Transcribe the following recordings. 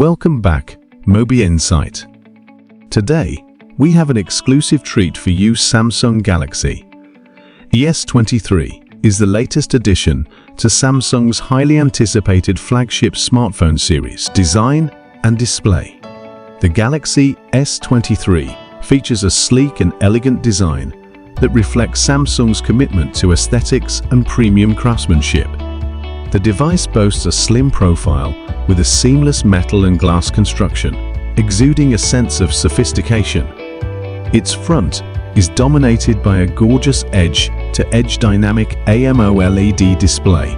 Welcome back, Mobi Insight. Today, we have an exclusive treat for you. Samsung Galaxy S23 is the latest addition to Samsung's highly anticipated flagship smartphone series, design and display. The Galaxy S23 features a sleek and elegant design that reflects Samsung's commitment to aesthetics and premium craftsmanship. The device boasts a slim profile with a seamless metal and glass construction, exuding a sense of sophistication. Its front is dominated by a gorgeous edge-to-edge dynamic AMOLED display,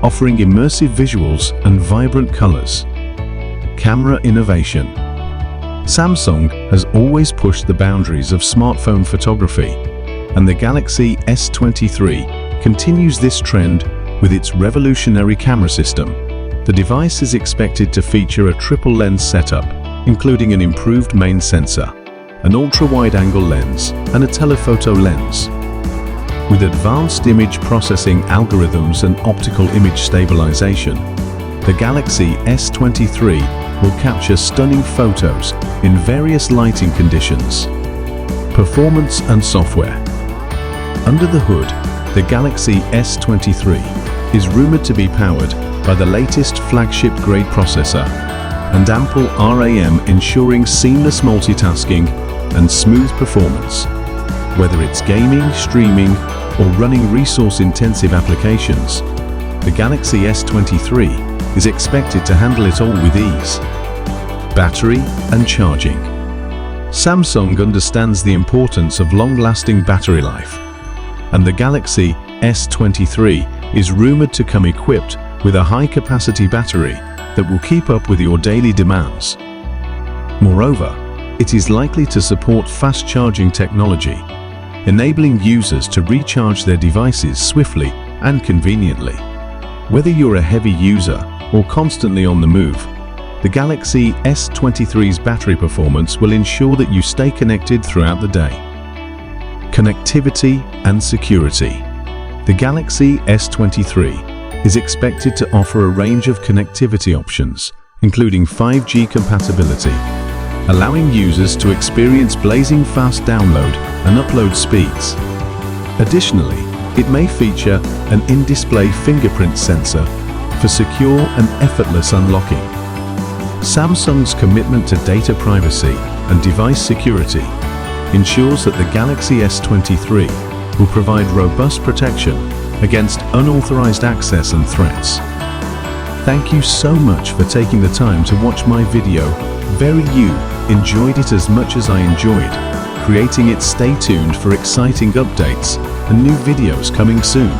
offering immersive visuals and vibrant colors. Camera innovation. Samsung has always pushed the boundaries of smartphone photography, and the Galaxy S23 continues this trend with its revolutionary camera system. The device is expected to feature a triple lens setup, including an improved main sensor, an ultra-wide-angle lens, and a telephoto lens. With advanced image processing algorithms and optical image stabilization, the Galaxy S23 will capture stunning photos in various lighting conditions. Performance and software. Under the hood, the Galaxy S23 is rumored to be powered by the latest flagship-grade processor and ample RAM, ensuring seamless multitasking and smooth performance. Whether it's gaming, streaming, or running resource-intensive applications, the Galaxy S23 is expected to handle it all with ease. Battery and charging. Samsung understands the importance of long-lasting battery life, and the Galaxy S23 is rumored to come equipped with a high-capacity battery that will keep up with your daily demands. Moreover, it is likely to support fast-charging technology, enabling users to recharge their devices swiftly and conveniently. Whether you're a heavy user or constantly on the move, the Galaxy S23's battery performance will ensure that you stay connected throughout the day. Connectivity and security. The Galaxy S23 is expected to offer a range of connectivity options, including 5G compatibility, allowing users to experience blazing fast download and upload speeds. Additionally, it may feature an in-display fingerprint sensor for secure and effortless unlocking. Samsung's commitment to data privacy and device security ensures that the Galaxy S23 will provide robust protection against unauthorized access and threats. Thank you so much for taking the time to watch my video. Very you enjoyed it as much as I enjoyed creating it. Stay tuned for exciting updates and new videos coming soon.